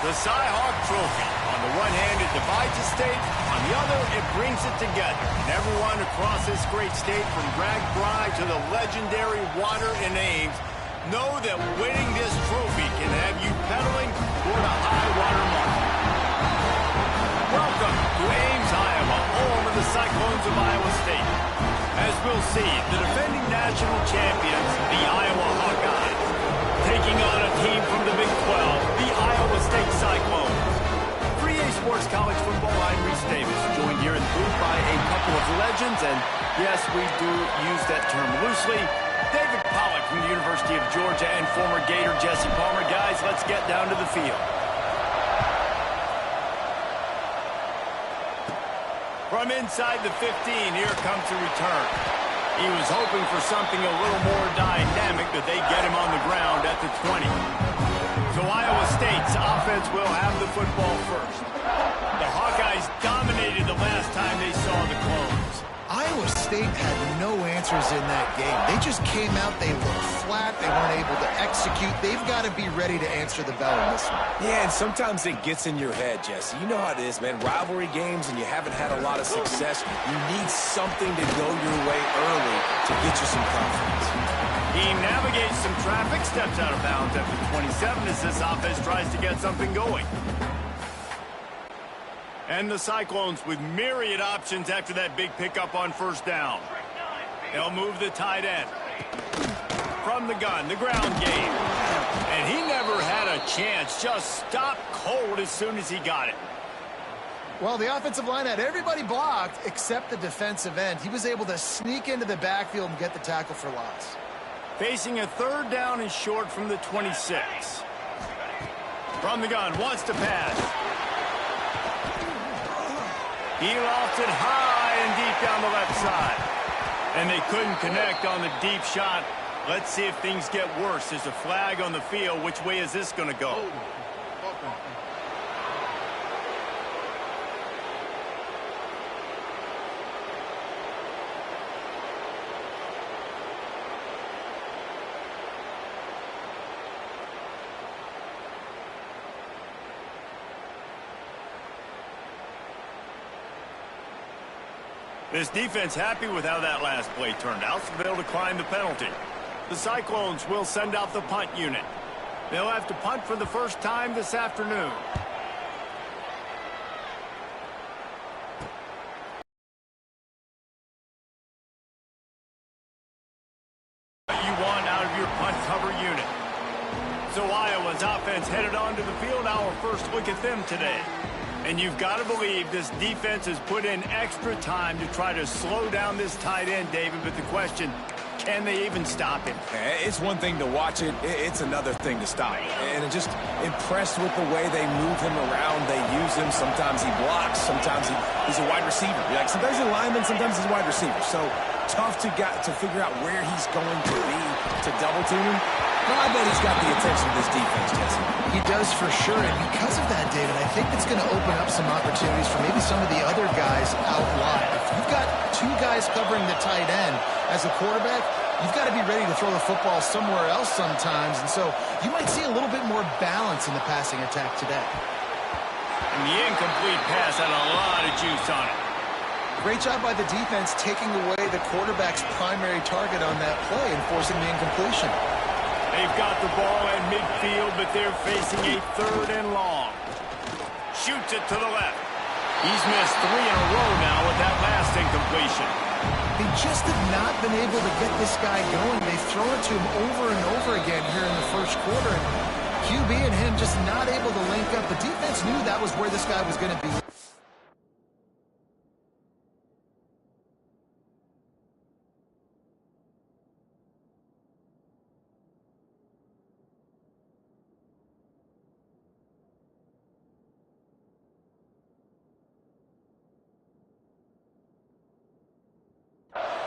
The Cy-Hawk Trophy. On the one hand, it divides a state. On the other, it brings it together. And everyone across this great state, from Greg Bry to the legendary Water and Ames, know that winning this trophy can have you pedaling toward a high water mark. Welcome to Ames, Iowa, home of the Cyclones of Iowa State. As we'll see, the defending national champions, the Iowa Hawkeyes, taking on a team from the Big 12, the Iowa State Cyclones. For EA Sports College Football, I'm Reese Davis, joined here in the booth by a couple of legends, and yes, we do use that term loosely. David Pollack from the University of Georgia and former Gator Jesse Palmer. Guys, let's get down to the field. From inside the 15, here comes the return. He was hoping for something a little more dynamic, but they get him on the ground at the 20. So Iowa State's offense will have the football first. The Hawkeyes dominated the last time they saw the Clones. Iowa State had no answers in that game. They just came out, they looked flat, they weren't able to execute. They've got to be ready to answer the bell in this one. Yeah, and sometimes it gets in your head, Jesse. You know how it is, man. Rivalry games and you haven't had a lot of success. You need something to go your way early to get you some confidence. He navigates some traffic, steps out of bounds at the 27 as this offense tries to get something going. And the Cyclones with myriad options after that big pickup on first down. They'll move the tight end. From the gun, the ground game. And he never had a chance. Just stopped cold as soon as he got it. Well, the offensive line had everybody blocked except the defensive end. He was able to sneak into the backfield and get the tackle for loss. Facing a third down and short from the 26. From the gun, wants to pass. He lofts it high and deep down the left side. And they couldn't connect on the deep shot. Let's see if things get worse. There's a flag on the field. Which way is this going to go? This defense happy with how that last play turned out, so they'll decline the penalty. The Cyclones will send out the punt unit. They'll have to punt for the first time this afternoon. You want out of your punt cover unit. So Iowa's offense headed onto the field. Our first look at them today. And you've got to believe this defense has put in extra time to try to slow down this tight end, David. But the question, can they even stop him? It's one thing to watch it. It's another thing to stop it. And I'm just impressed with the way they move him around. They use him. Sometimes he blocks. Sometimes he's a wide receiver. Like sometimes he's a lineman. Sometimes he's a wide receiver. So tough to figure out where he's going to be to double team him. Well, I bet he's got the attention of this defense, Jesse. He does for sure, and because of that, David, I think it's going to open up some opportunities for maybe some of the other guys out wide. If you've got two guys covering the tight end as a quarterback, you've got to be ready to throw the football somewhere else sometimes, and so you might see a little bit more balance in the passing attack today. And the incomplete pass had a lot of juice on it. Great job by the defense taking away the quarterback's primary target on that play and forcing the incompletion. They've got the ball at midfield, but they're facing a third and long. Shoots it to the left. He's missed 3 in a row now with that last incompletion. They just have not been able to get this guy going. They've thrown it to him over and over again here in the first quarter. QB and him just not able to link up. The defense knew that was where this guy was going to be.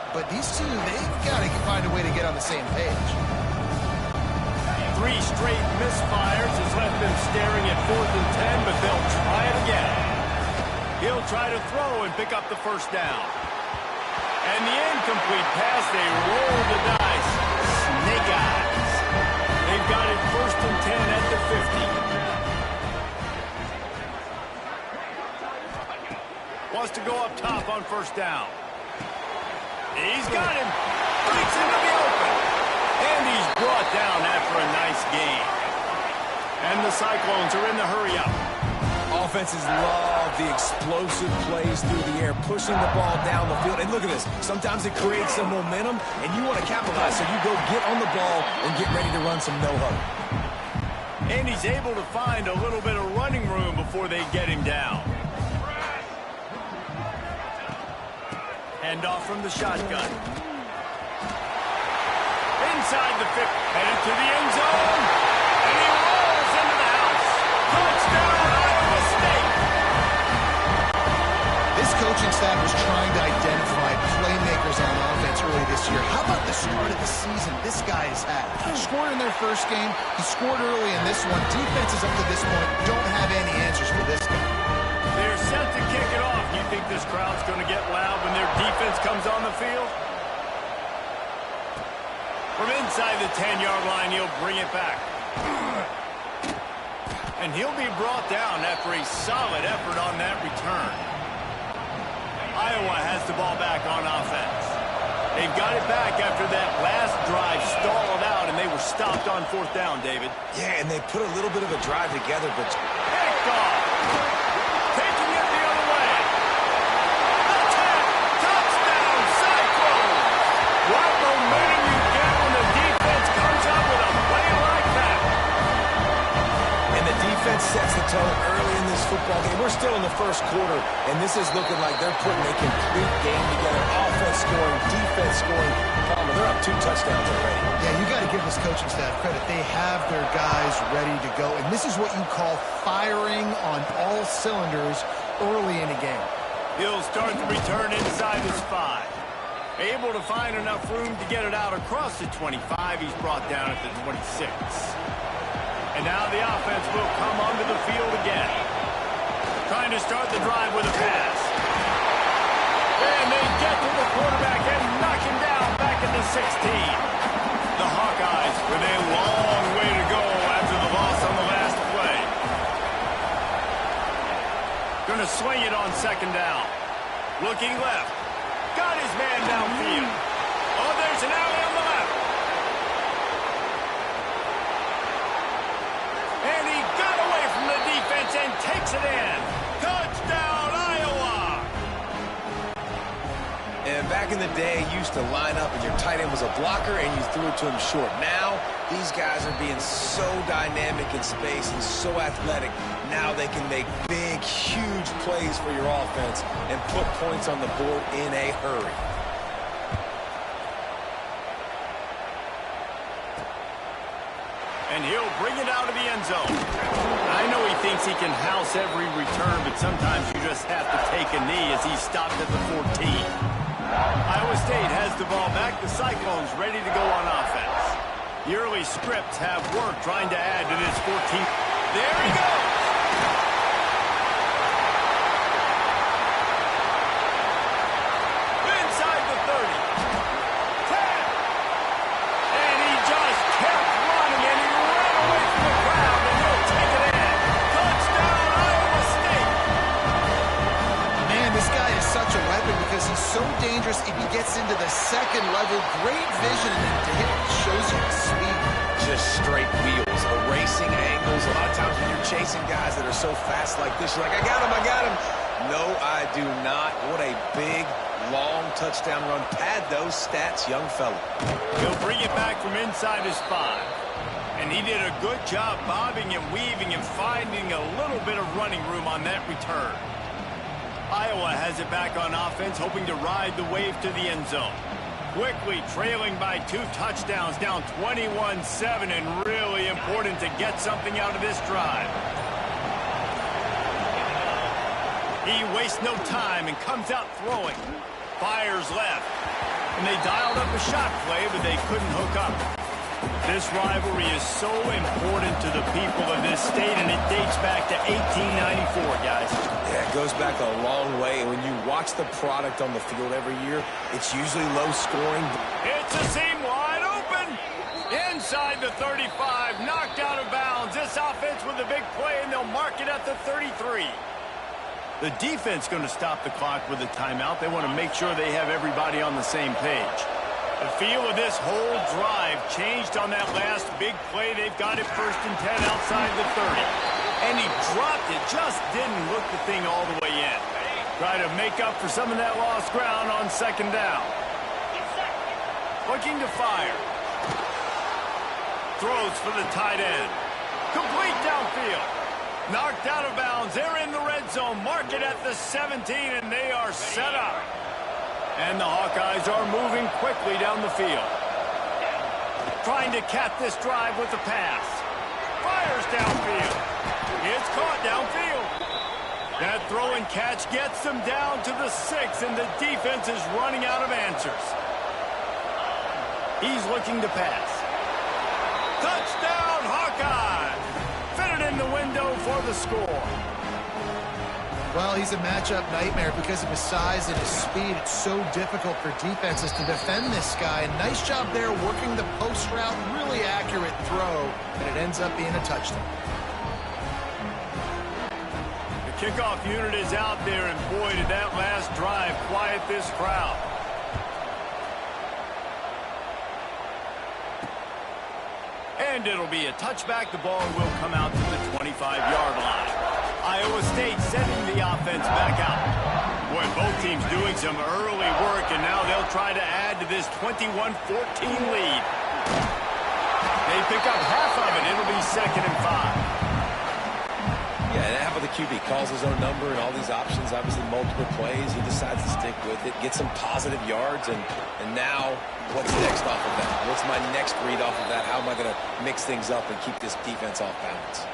But these two, they've got to find a way to get on the same page. 3 straight misfires has left them staring at 4th and 10, but they'll try it again. He'll try to throw and pick up the first down. And the incomplete pass, they roll the dice. Snake eyes. They've got it 1st and 10 at the 50. Wants to go up top on first down. He's got him. Breaks into the open. And he's brought down after a nice gain. And the Cyclones are in the hurry-up. Offenses love the explosive plays through the air, pushing the ball down the field. And look at this. Sometimes it creates some momentum, and you want to capitalize. So you go get on the ball and get ready to run some no-huddle. And he's able to find a little bit of running room before they get him down. Hand off from the shotgun. Inside the 50, headed to the end zone. And he rolls into the house. Touchdown, Iowa State. This coaching staff was trying to identify playmakers on offense early this year. How about the start of the season this guy has had? He scored in their first game. He scored early in this one. Defenses up to this point don't have any answers for this guy. They're set to kick it off. You think this crowd's going to get loud when their defense comes on the field? From inside the 10-yard line, he'll bring it back. And he'll be brought down after a solid effort on that return. Iowa has the ball back on offense. They've got it back after that last drive stalled out, and they were stopped on fourth down, David. Yeah, and they put a little bit of a drive together, but... Picked off. Taking it the other way. Attack. Touchdown, Cyclones. What momentum you get when the defense comes up with a play like that. And the defense sets the tone early in this football game. We're still in the first quarter, and this is looking like they're putting a complete game together. Offense scoring, defense scoring. Palmer, they're up 2 touchdowns already. Yeah, you got to give this coaching staff credit. They have their guys ready to go, and this is what you call firing on all cylinders early in a game. He'll start the return inside his 5. Able to find enough room to get it out across the 25. He's brought down at the 26. And now the offense will come onto the field again. Trying to start the drive with a pass. And they get to the quarterback and knock him down back at the 16. The Hawkeyes with a long way to go after the loss on the last play. Going to swing it on second down. Looking left. Got his man downfield. Oh, there's an alley on the left. And he got away from the defense and takes it in. Touchdown, Iowa! And back in the day, you used to line up and your tight end was a blocker and you threw it to him short. Now, these guys are being so dynamic in space and so athletic. Now they can make big, huge plays for your offense and put points on the board in a hurry. And he'll bring it out of the end zone. I know he thinks he can house every return, but sometimes you just have to take a knee as he's stopped at the 14. Iowa State has the ball back. The Cyclones ready to go on offense. The early scripts have worked trying to add to this 14. There he goes. Inside the 30. 10. And he just kept running, and he ran away from the crowd, and he'll take it in. Touchdown, Iowa State. Man, this guy is such a weapon because he's so dangerous if he gets into the second level. Great vision, and to him, it shows you the speed. Just straight wheels, erasing angles. A lot of times when you're chasing guys that are so fast like this, you're like, I got him, I got him. No, I do not. What a big, long touchdown run. Pad those stats, young fella. He'll bring it back from inside his 5. And he did a good job bobbing and weaving and finding a little bit of running room on that return. Iowa has it back on offense, hoping to ride the wave to the end zone. Quickly trailing by 2 touchdowns, down 21-7, and really important to get something out of this drive. He wastes no time and comes out throwing. Fires left. And they dialed up a shot play, but they couldn't hook up. This rivalry is so important to the people of this state, and it dates back to 1894, guys. Yeah, it goes back a long way, and when you watch the product on the field every year, it's usually low scoring. It's a seam wide open. Inside the 35, knocked out of bounds. This offense with a big play, and they'll mark it at the 33. The defense going to stop the clock with a timeout. They want to make sure they have everybody on the same page. The feel of this whole drive changed on that last big play. They've got it 1st and 10 outside the 30. And he dropped it, just didn't look the thing all the way in. Try to make up for some of that lost ground on 2nd down. Looking to fire. Throws for the tight end. Complete downfield. Knocked out of bounds. They're in the red zone. Mark it at the 17, and they are set up. And the Hawkeyes are moving quickly down the field. Trying to cap this drive with the pass. Fires downfield. It's caught downfield. That throw and catch gets them down to the 6, and the defense is running out of answers. He's looking to pass. Touchdown, Hawkeyes! Fitted in the window for the score. Well, he's a matchup nightmare because of his size and his speed. It's so difficult for defenses to defend this guy. And nice job there working the post route. Really accurate throw, and it ends up being a touchdown. The kickoff unit is out there, and boy, did that last drive quiet this crowd. And it'll be a touchback. The ball will come out to the 25-yard line. Iowa State sending the offense back out. Boy, both teams doing some early work, and now they'll try to add to this 21-14 lead. They pick up half of it. It'll be 2nd and 5. Yeah, and how about the QB? Calls his own number and all these options, obviously multiple plays. He decides to stick with it, get some positive yards, and now what's next off of that? What's my next read off of that? How am I going to mix things up and keep this defense off balance?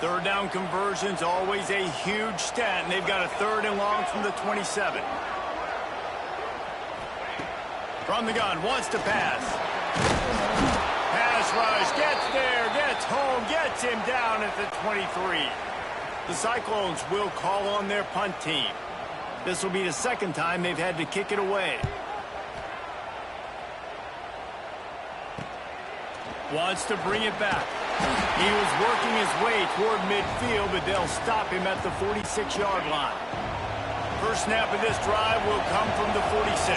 3rd down conversion's always a huge stat, and they've got a 3rd and long from the 27. From the gun, wants to pass. Pass rush, gets there, gets home, gets him down at the 23. The Cyclones will call on their punt team. This will be the 2nd time they've had to kick it away. Wants to bring it back. He was working his way toward midfield, but they'll stop him at the 46-yard line. First snap of this drive will come from the 46.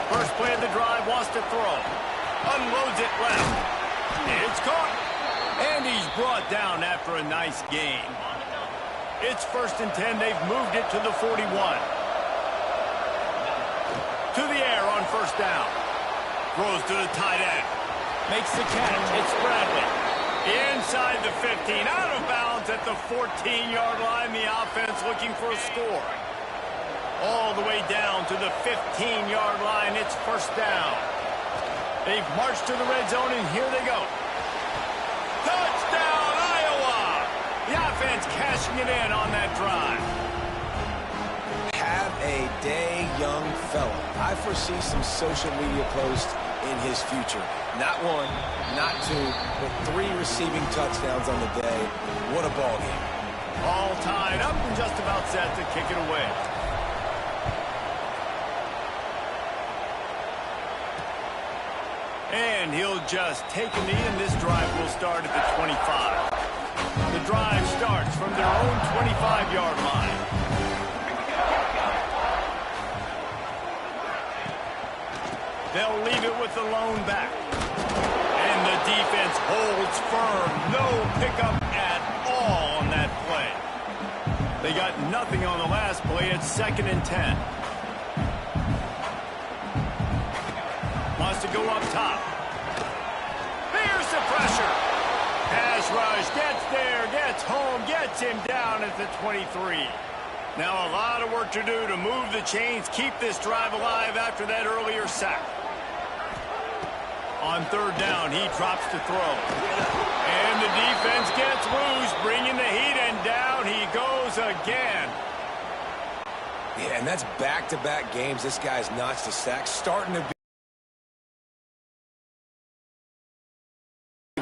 First play of the drive, wants to throw. Unloads it left. It's caught. And he's brought down after a nice gain. It's 1st and 10. They've moved it to the 41. To the air on 1st down. Throws to the tight end. Makes the catch. It's Bradley. Inside the 15. Out of bounds at the 14-yard line. The offense looking for a score. All the way down to the 15-yard line. It's 1st down. They've marched to the red zone, and here they go. Touchdown, Iowa! The offense cashing it in on that drive. Have a day, young fella. I foresee some social media posts in his future. Not 1, not 2, but 3 receiving touchdowns on the day. What a ball game. All tied up and just about set to kick it away. And he'll just take a knee, and this drive will start at the 25. The drive starts from their own 25-yard line. They'll leave it with the lone back. And the defense holds firm. No pickup at all on that play. They got nothing on the last play. It's 2nd and 10. Wants to go up top. There's the pressure. Pass rush. Gets there. Gets home. Gets him down at the 23. Now a lot of work to do to move the chains, keep this drive alive after that earlier sack. On 3rd down, he drops to throw. And the defense gets loose, bringing the heat, and down he goes again. Yeah, and that's back-to-back games. This guy's notched a sack, starting to be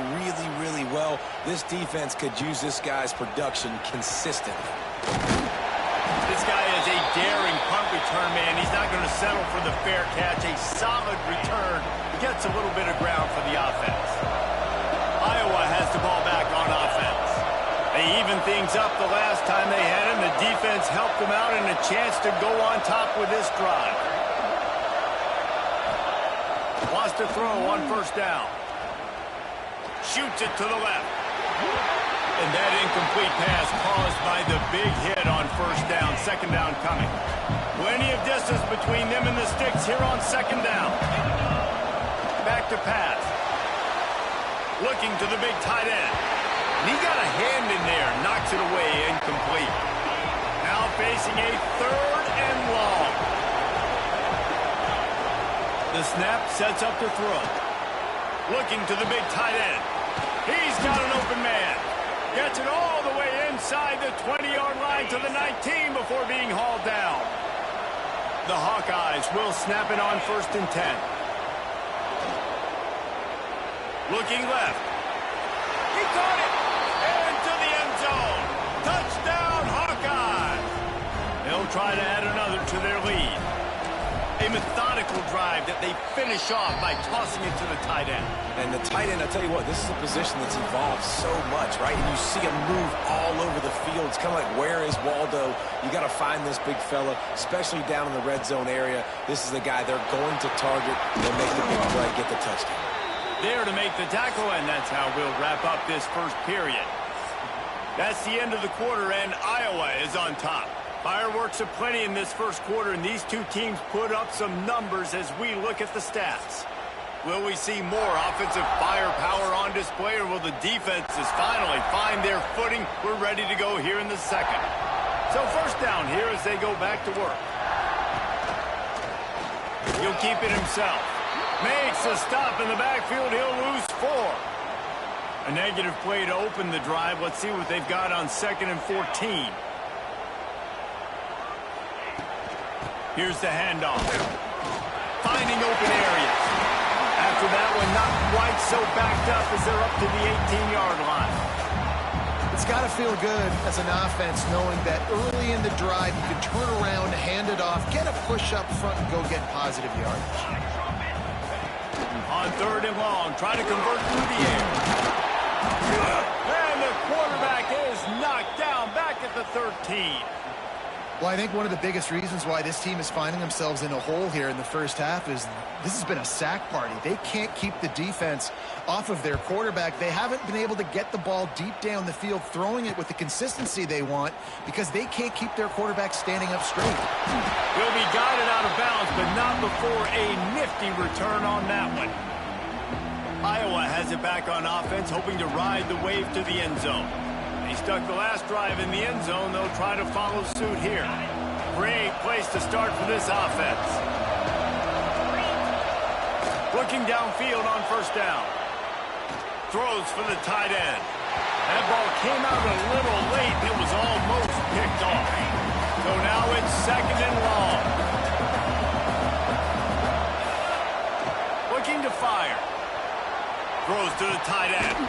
really, really well. This defense could use this guy's production consistently. This guy is a daring punt return man. He's not going to settle for the fair catch. A solid return. Gets a little bit of ground for the offense. Iowa has the ball back on offense. They evened things up the last time they had him. The defense helped them out and a chance to go on top with this drive. Wants to throw on first down. Shoots it to the left. And that incomplete pass caused by the big hit on first down. Second down coming. Plenty of distance between them and the sticks here on second down. Back to pass. Looking to the big tight end. And he got a hand in there. Knocks it away. Incomplete. Now facing a third and long. The snap sets up to throw. Looking to the big tight end. He's got an open man. Gets it all the way inside the 20-yard line to the 19 before being hauled down. The Hawkeyes will snap it on first and 10. Looking left. He caught it. Into the end zone. Touchdown, Hawkeyes. They'll try to add another to their lead. A methodical drive that they finish off by tossing it to the tight end. And the tight end, I tell you what, this is a position that's evolved so much, right? And you see him move all over the field. It's kind of like, where is Waldo? You got to find this big fella, especially down in the red zone area. This is the guy they're going to target and make the big play, get the touchdown. There to make the tackle, and that's how we'll wrap up this first period. That's the end of the quarter, and Iowa is on top. Fireworks aplenty in this first quarter, and these two teams put up some numbers as we look at the stats. Will we see more offensive firepower on display, or will the defenses finally find their footing? We're ready to go here in the second. So first down here as they go back to work. He'll keep it himself. Makes a stop in the backfield. He'll lose 4. A negative play to open the drive. Let's see what they've got on second and 14. Here's the handoff. Finding open areas. After that one, not quite so backed up as they're up to the 18-yard line. It's got to feel good as an offense knowing that early in the drive you can turn around, hand it off, get a push up front, and go get positive yardage. On third and long, try to convert through the air. And the quarterback is knocked down back at the 13. Well, I think one of the biggest reasons why this team is finding themselves in a hole here in the first half is this has been a sack party. They can't keep the defense off of their quarterback. They haven't been able to get the ball deep down the field, throwing it with the consistency they want because they can't keep their quarterback standing up straight. Will be guided out of bounds, but not before a nifty return on that one. Iowa has it back on offense, hoping to ride the wave to the end zone. They stuck the last drive in the end zone. They'll try to follow suit here. Great place to start for this offense. Looking downfield on first down. Throws for the tight end. That ball came out a little late. It was almost picked off. So now it's second and long. Looking to fire. Throws to the tight end.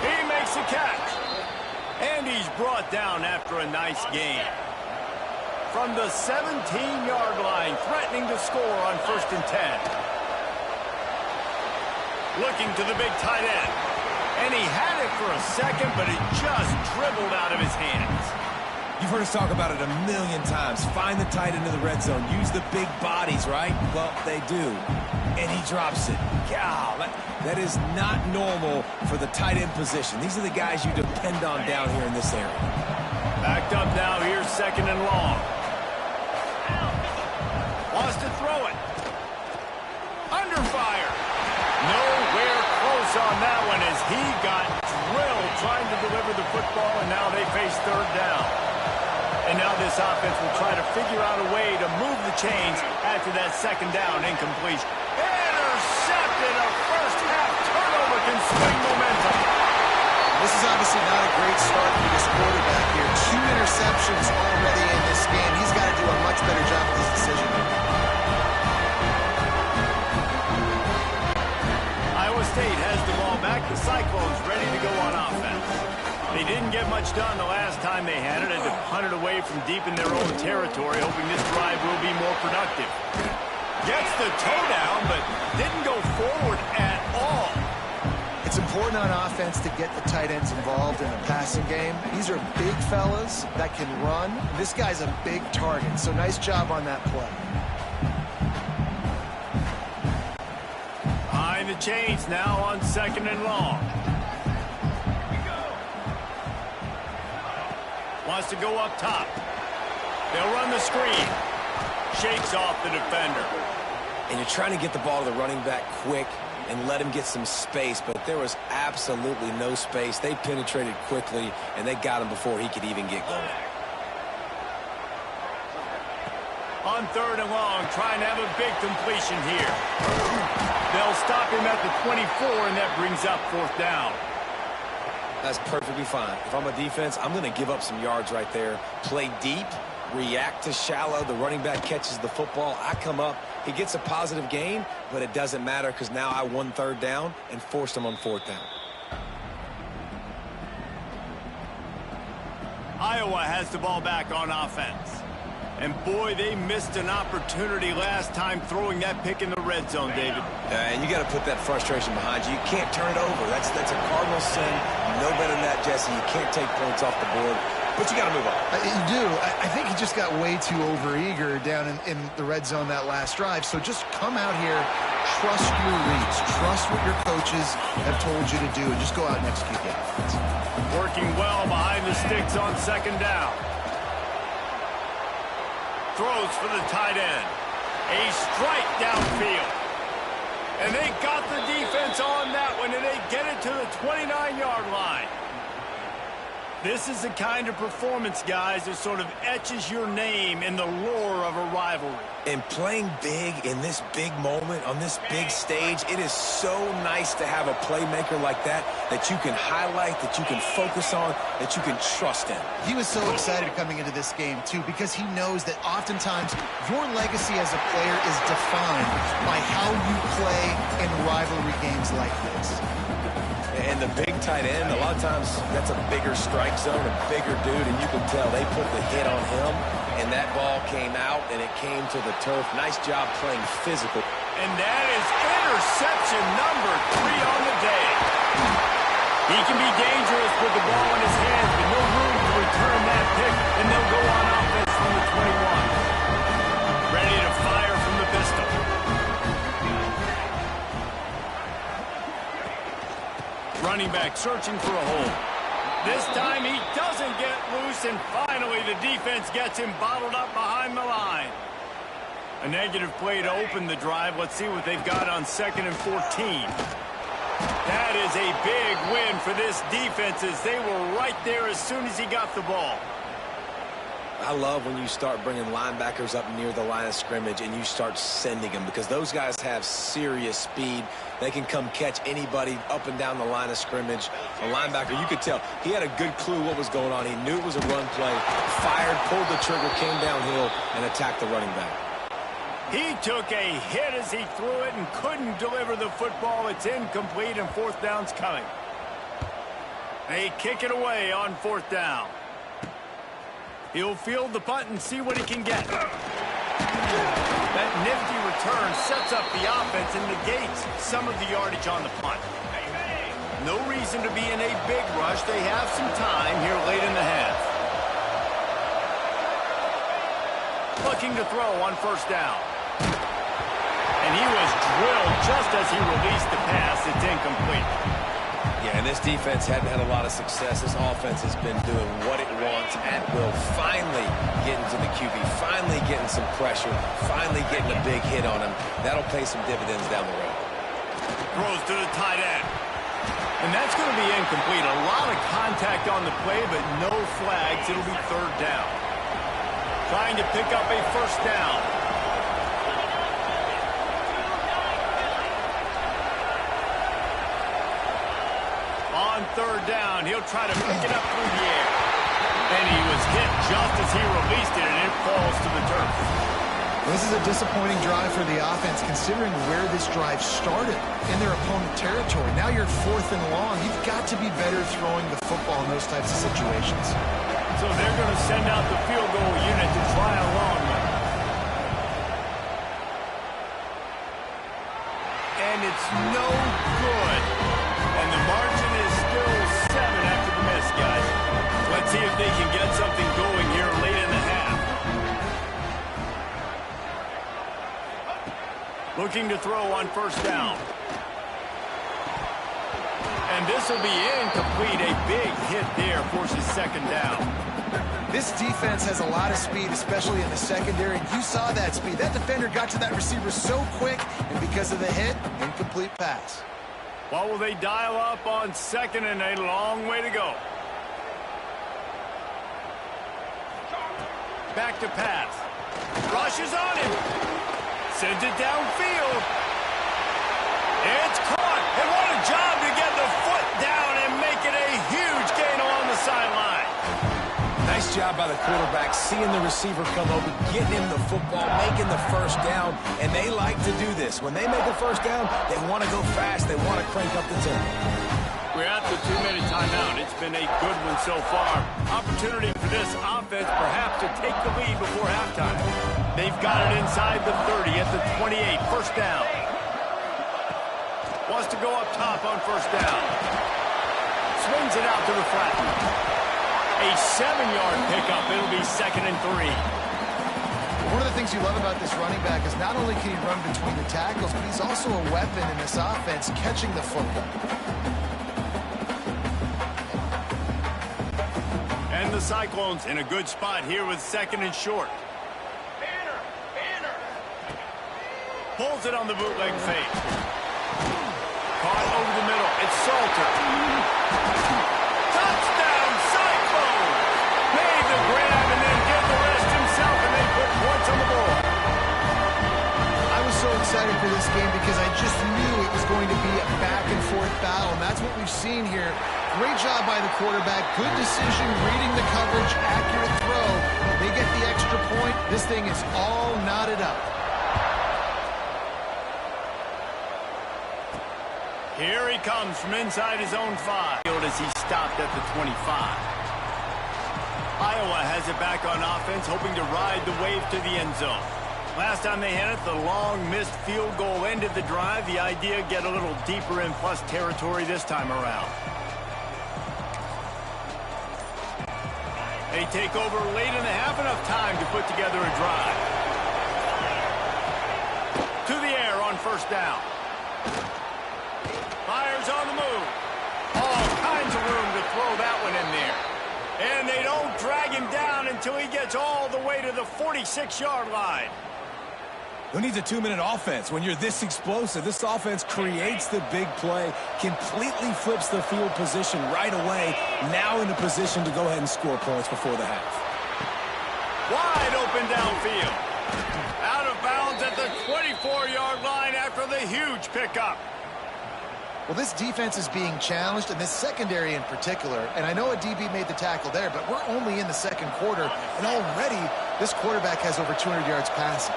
He makes the catch. And he's brought down after a nice gain. From the 17-yard line, threatening to score on first and 10. Looking to the big tight end. And he had it for a second, but it just dribbled out of his hands. You've heard us talk about it a million times. Find the tight end of the red zone. Use the big bodies, right? Well, they do. And he drops it. God, that is not normal for the tight end position. These are the guys you depend on down here in this area. Backed up now. Here's second and long. Wants to throw it. Under fire. Nowhere close on that one as he got drilled trying to deliver the football, and now they face third down. And now this offense will try to figure out a way to move the chains after that second down incompletion. Intercepted. A first half turnover can swing momentum. This is obviously not a great start for this quarterback here. 2 interceptions already in this game. He's got to do a much better job with his decision making. Iowa State has the ball back. The Cyclones ready to go on offense. They didn't get much done the last time they had it. Had to punt it away from deep in their own territory, hoping this drive will be more productive. Gets the toe down, but didn't go forward at all. It's It's important on offense to get the tight ends involved in the passing game. These are big fellas that can run. This guy's a big target, so nice job on that play. Behind the chains now on 2nd and long. Wants to go up top. They'll run the screen. Shakes off the defender. And you're trying to get the ball to the running back quick and let him get some space, but there was absolutely no space. They penetrated quickly, and they got him before he could even get going. On 3rd and long, trying to have a big completion here. They'll stop him at the 24, and that brings up 4th down. That's perfectly fine. If I'm a defense, I'm going to give up some yards right there. Play deep, react to shallow. The running back catches the football. I come up. He gets a positive gain, but it doesn't matter because now I won 3rd down and forced him on 4th down. Iowa has the ball back on offense. And boy, they missed an opportunity last time throwing that pick in the red zone, David. And you got to put that frustration behind you. You can't turn it over. That's a cardinal sin. No better than that, Jesse. You can't take points off the board. But you got to move on. You do. I think he just got way too overeager down in the red zone that last drive. So just come out here, trust your reads, trust what your coaches have told you to do, and just go out and execute the offense. Working well behind the sticks on 2nd down. Throws for the tight end. A strike downfield. And they got the defense on that one, and they get it to the 29-yard line. This is the kind of performance, guys, that sort of etches your name in the lore of a rivalry. And playing big in this big moment, on this big stage, it is so nice to have a playmaker like that you can highlight, that you can focus on, that you can trust in. He was so excited coming into this game, too, because he knows that oftentimes your legacy as a player is defined by how you play in rivalry games like this. And the big tight end, a lot of times that's a bigger strike zone, a bigger dude, and you can tell they put the hit on him, and that ball came out, and it came to the turf. Nice job playing physical. And that is interception number 3 on the day. He can be dangerous with the ball in his hands, but no room to return that pick, and they'll go on offense from the 21. Ready to fire from the pistol. Running back searching for a hole. This time he doesn't get loose, and finally the defense gets him bottled up behind the line. A negative play to open the drive. Let's see what they've got on 2nd and 14. That is a big win for this defense, as they were right there as soon as he got the ball. I love when you start bringing linebackers up near the line of scrimmage and you start sending them, because those guys have serious speed. They can come catch anybody up and down the line of scrimmage. A linebacker, you could tell, he had a good clue what was going on. He knew it was a run play, fired, pulled the trigger, came downhill, and attacked the running back. He took a hit as he threw it and couldn't deliver the football. It's incomplete, and 4th down's coming. They kick it away on 4th down. He'll field the punt and see what he can get. That nifty return sets up the offense and negates some of the yardage on the punt. No reason to be in a big rush. They have some time here late in the half. Looking to throw on 1st down. And he was drilled just as he released the pass. It's incomplete. Yeah, and this defense hadn't had a lot of success. This offense has been doing what it wants and will finally get into the QB, finally getting some pressure, finally getting a big hit on him. That'll pay some dividends down the road. Throws to the tight end. And that's going to be incomplete. A lot of contact on the play, but no flags. It'll be 3rd down. Trying to pick up a 1st down. On 3rd down, he'll try to pick it up through the air. And he was hit just as he released it, and it falls to the turf. This is a disappointing drive for the offense, considering where this drive started in their opponent territory. Now you're 4th and long. You've got to be better throwing the football in those types of situations. So they're going to send out the field goal unit to try a long one. And it's no good. And the Looking to throw on first down. And this will be incomplete. A big hit there forces second down. This defense has a lot of speed, especially in the secondary. You saw that speed. That defender got to that receiver so quick, and because of the hit, incomplete pass. What will they dial up on second and a long way to go? Back to pass. Rushes on him. Sends it downfield. It's caught. And what a job to get the foot down and make it a huge gain along the sideline. Nice job by the quarterback, seeing the receiver come over, getting him the football, making the first down, and they like to do this. When they make a first down, they want to go fast. They want to crank up the tempo. We're at the 2-minute timeout. It's been a good one so far. Opportunity for this offense perhaps to take the lead before halftime. They've got it inside the 30 at the 28. First down. Wants to go up top on first down. Swings it out to the flat. A 7-yard pickup. It'll be 2nd and 3. One of the things you love about this running back is not only can he run between the tackles, but he's also a weapon in this offense, catching the football. And the Cyclones in a good spot here with 2nd and short. Pulls it on the bootleg fake. Caught over the middle. It's Salter. Touchdown, Cyclones! Made the grab and then did the rest himself, and they put points on the board. I was so excited for this game because I just knew it was going to be a back-and-forth battle, and that's what we've seen here. Great job by the quarterback. Good decision, reading the coverage, accurate throw. They get the extra point. This thing is all knotted up. Here he comes from inside his own 5. As he stopped at the 25. Iowa has it back on offense, hoping to ride the wave to the end zone. Last time they had it, the long missed field goal ended the drive. The idea, get a little deeper in plus territory this time around. They take over late in the half, enough time to put together a drive. To the air on first down. Fires on the move. All kinds of room to throw that one in there. And they don't drag him down until he gets all the way to the 46-yard line. Who needs a 2-minute offense? When you're this explosive, this offense creates the big play, completely flips the field position right away, now in a position to go ahead and score points before the half. Wide open downfield. Out of bounds at the 24-yard line after the huge pickup. Well, this defense is being challenged, and this secondary in particular. And I know a DB made the tackle there, but we're only in the second quarter, and already this quarterback has over 200 yards passing.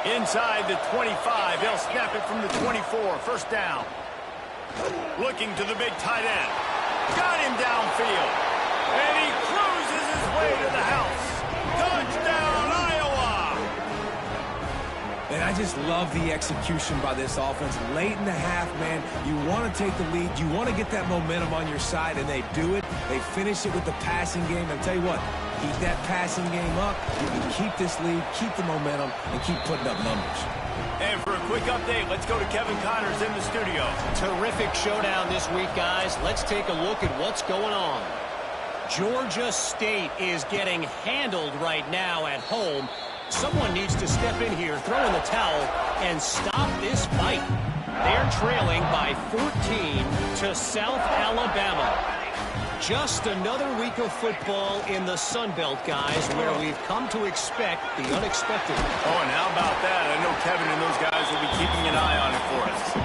Inside the 25, they'll snap it from the 24. First down. Looking to the big tight end. Got him downfield. And he cruises his way to the house. Touchdown, Iowa! And I just love the execution by this offense. Late in the half, man, you want to take the lead. You want to get that momentum on your side, and they do it. They finish it with the passing game. And I'll tell you what, keep that passing game up. You can keep this lead, keep the momentum, and keep putting up numbers. And for a quick update, let's go to Kevin Connors in the studio. Terrific showdown this week, guys. Let's take a look at what's going on. Georgia State is getting handled right now at home. Someone needs to step in here, throw in the towel, and stop this fight. They're trailing by 14 to South Alabama. Just another week of football in the Sun Belt, guys, where we've come to expect the unexpected. Oh, and how about that? I know Kevin and those guys will be keeping an eye on it for us.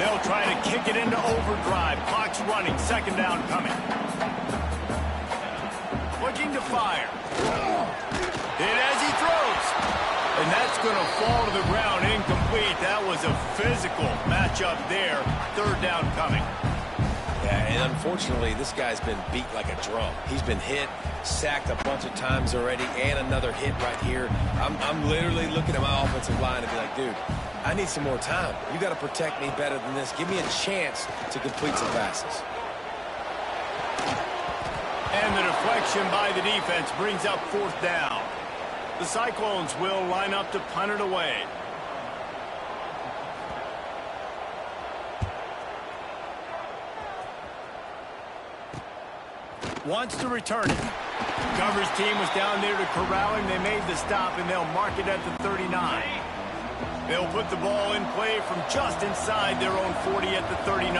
They'll try to kick it into overdrive. Clock's running. Second down coming. Looking to fire. Hit as he throws. And that's going to fall to the ground incomplete. That was a physical matchup there. Third down coming. Yeah, and unfortunately, this guy's been beat like a drum. He's been hit, sacked a bunch of times already, and another hit right here. I'm literally looking at my offensive line and be like, dude, I need some more time. You got to protect me better than this. Give me a chance to complete some passes. And the deflection by the defense brings up fourth down. The Cyclones will line up to punt it away. Wants to return it. Coverage team was down there to corral him. They made the stop, and they'll mark it at the 39. They'll put the ball in play from just inside their own 40 at the 39.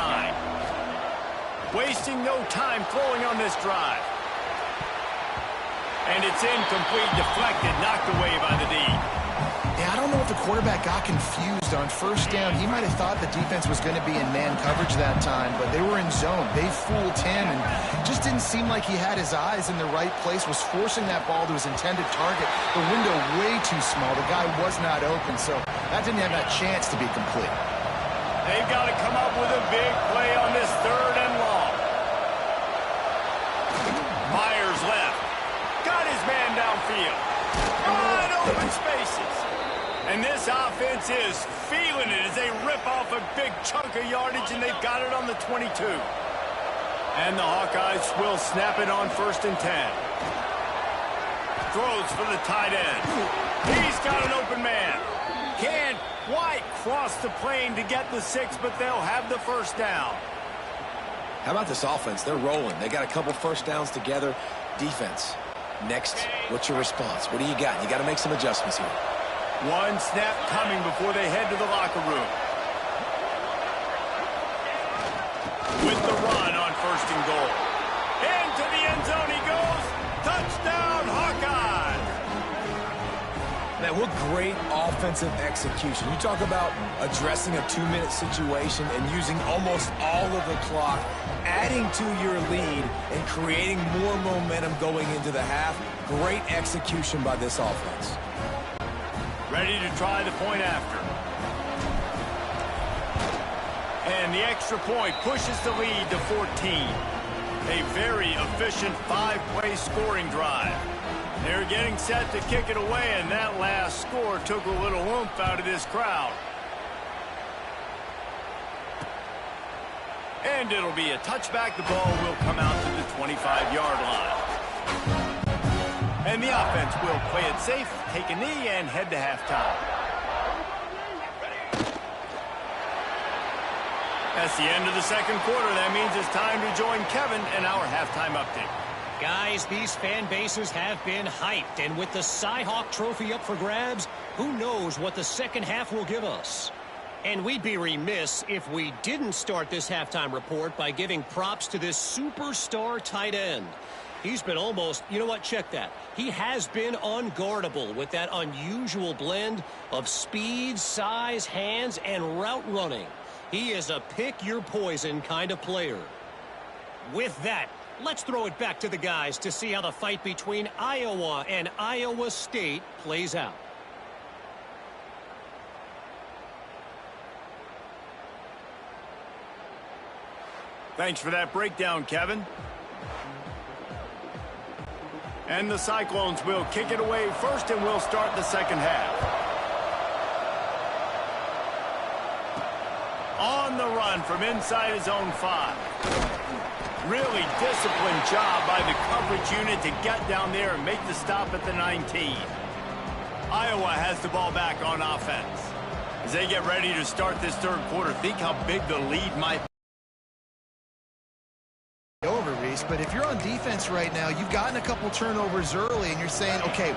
Wasting no time throwing on this drive. And it's incomplete, deflected, knocked away by the D. Yeah, I don't know if the quarterback got confused on first down. He might have thought the defense was going to be in man coverage that time, but they were in zone. They fooled him, and just didn't seem like he had his eyes in the right place, was forcing that ball to his intended target. The window way too small. The guy was not open, so that didn't have that chance to be complete. They've got to come up with a big play on this 3rd and long. Myers left. Got his man downfield. Wide open spaces. And this offense is feeling it as they rip off a big chunk of yardage, and they've got it on the 22. And the Hawkeyes will snap it on 1st and 10. Throws for the tight end. He's got an open man. Can't quite cross the plane to get the 6, but they'll have the 1st down. How about this offense? They're rolling. They got a couple 1st downs together. Defense. Next, what's your response? What do you got? You got to make some adjustments here. One snap coming before they head to the locker room. With the run on 1st and goal. Into the end zone he goes. Touchdown, Hawkeyes! Man, what great offensive execution. You talk about addressing a 2-minute situation and using almost all of the clock, adding to your lead and creating more momentum going into the half. Great execution by this offense. Ready to try the point after. And the extra point pushes the lead to 14. A very efficient 5-play scoring drive. They're getting set to kick it away, and that last score took a little oomph out of this crowd. And it'll be a touchback. The ball will come out to the 25-yard line. And the offense will play it safe, take a knee, and head to halftime. That's the end of the 2nd quarter. That means it's time to join Kevin in our halftime update. Guys, these fan bases have been hyped, and with the Cy-Hawk Trophy up for grabs, who knows what the 2nd half will give us. And we'd be remiss if we didn't start this halftime report by giving props to this superstar tight end. He's been almost, you know what, check that. He has been unguardable with that unusual blend of speed, size, hands, and route running. He is a pick-your-poison kind of player. With that, let's throw it back to the guys to see how the fight between Iowa and Iowa State plays out. Thanks for that breakdown, Kevin. And the Cyclones will kick it away first, and we'll start the 2nd half. On the run from inside his own 5. Really disciplined job by the coverage unit to get down there and make the stop at the 19. Iowa has the ball back on offense. As they get ready to start this 3rd quarter, think how big the lead might be. But if you're on defense right now, you've gotten a couple turnovers early, and you're saying, okay,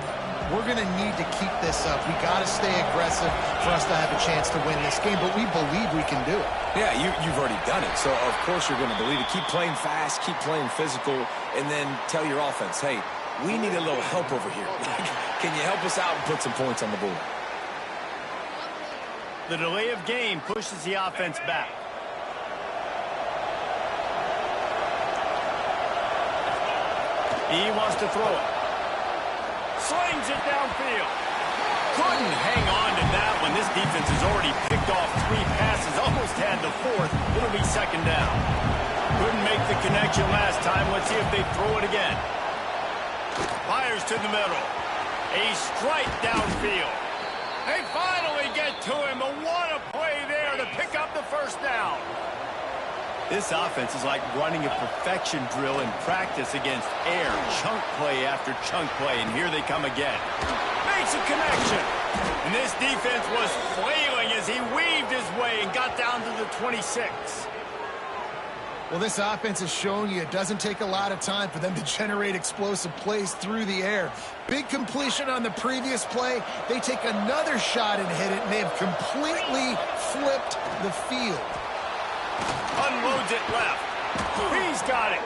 we're going to need to keep this up. We got to stay aggressive for us to have a chance to win this game, but we believe we can do it. Yeah, you've already done it, so of course you're going to believe it. Keep playing fast, keep playing physical, and then tell your offense, hey, we need a little help over here. Can you help us out and put some points on the board? The delay of game pushes the offense back. He wants to throw it. Slings it downfield. Couldn't hang on to that one. This defense has already picked off 3 passes. Almost had the 4th. It'll be 2nd down. Couldn't make the connection last time. Let's see if they throw it again. Fires to the middle. A strike downfield. They finally get to him. But what a play there to pick up the 1st down. This offense is like running a perfection drill in practice against air. Chunk play after chunk play, and here they come again. Makes a connection. And this defense was flailing as he weaved his way and got down to the 26. Well, this offense is showing you it doesn't take a lot of time for them to generate explosive plays through the air. Big completion on the previous play. They take another shot and hit it, and they have completely flipped the field. Unloads it left. He's got it.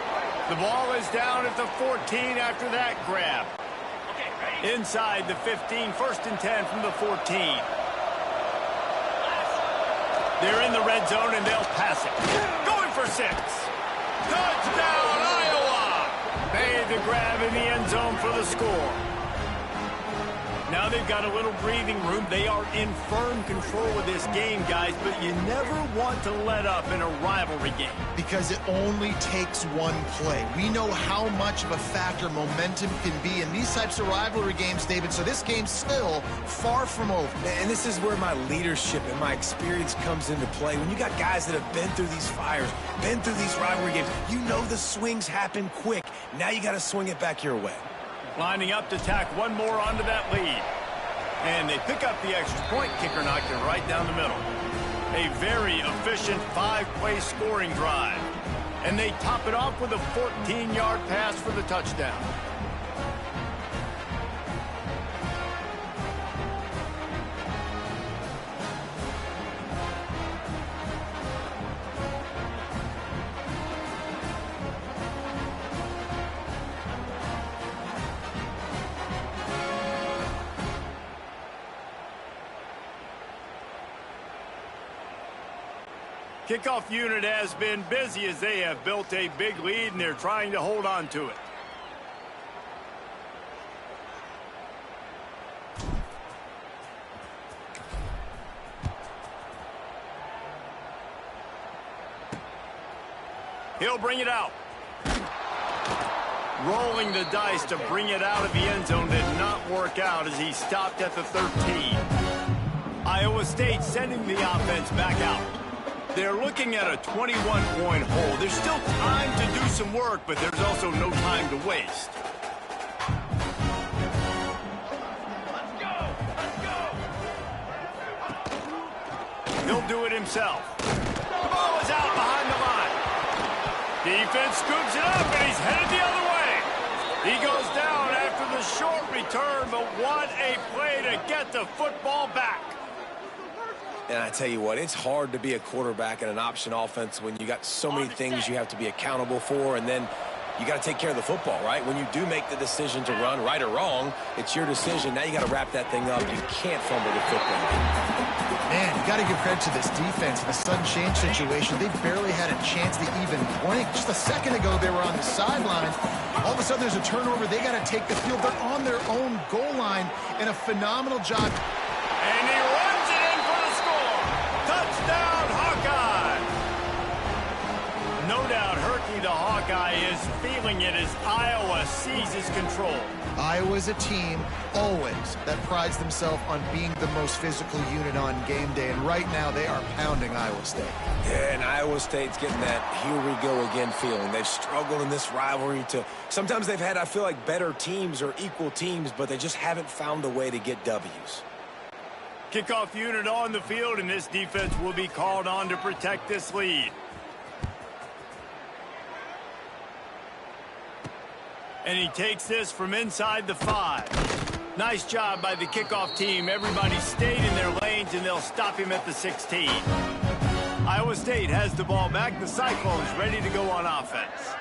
The ball is down at the 14 after that grab. Inside the 15, 1st and 10 from the 14. They're in the red zone, and they'll pass it. Going for 6. Touchdown, Iowa! Made the grab in the end zone for the score. Now they've got a little breathing room. They are in firm control of this game, guys, but you never want to let up in a rivalry game. Because it only takes one play. We know how much of a factor momentum can be in these types of rivalry games, David, so this game's still far from over. And this is where my leadership and my experience comes into play. When you got guys that have been through these fires, been through these rivalry games, you know the swings happen quick. Now you got to swing it back your way. Lining up to tack one more onto that lead. And they pick up the extra point. Kicker knocked it right down the middle. A very efficient 5-play scoring drive. And they top it off with a 14-yard pass for the touchdown. Kickoff unit has been busy as they have built a big lead, and they're trying to hold on to it. He'll bring it out. Rolling the dice to bring it out of the end zone did not work out as he stopped at the 13. Iowa State sending the offense back out. They're looking at a 21-point hole. There's still time to do some work, but there's also no time to waste. He'll do it himself. The ball is out behind the line. Defense scoops it up, and he's headed the other way. He goes down after the short return, but what a play to get the football back. And I tell you what, it's hard to be a quarterback in an option offense when you got so many things you have to be accountable for, and then you got to take care of the football, right? When you do make the decision to run, right or wrong, it's your decision. Now you got to wrap that thing up. You can't fumble the football. Man, you got to give credit to this defense. In a sudden change situation, they barely had a chance to even blink. Just a second ago, they were on the sideline. All of a sudden, there's a turnover. They got to take the field. They're on their own goal line, and a phenomenal job. And he runs it in for the score. Touchdown, Hawkeye. No doubt Herky the Hawkeye is feeling it as Iowa seizes control. Iowa's a team, always, that prides themselves on being the most physical unit on game day, and right now they are pounding Iowa State. Yeah, and Iowa State's getting that here we go again feeling. They've struggled in this rivalry to, sometimes they've had, I feel like, better teams or equal teams, but they just haven't found a way to get W's. Kickoff unit on the field, and this defense will be called on to protect this lead. And he takes this from inside the 5. Nice job by the kickoff team. Everybody stayed in their lanes, and they'll stop him at the 16. Iowa State has the ball back. The Cyclones ready to go on offense.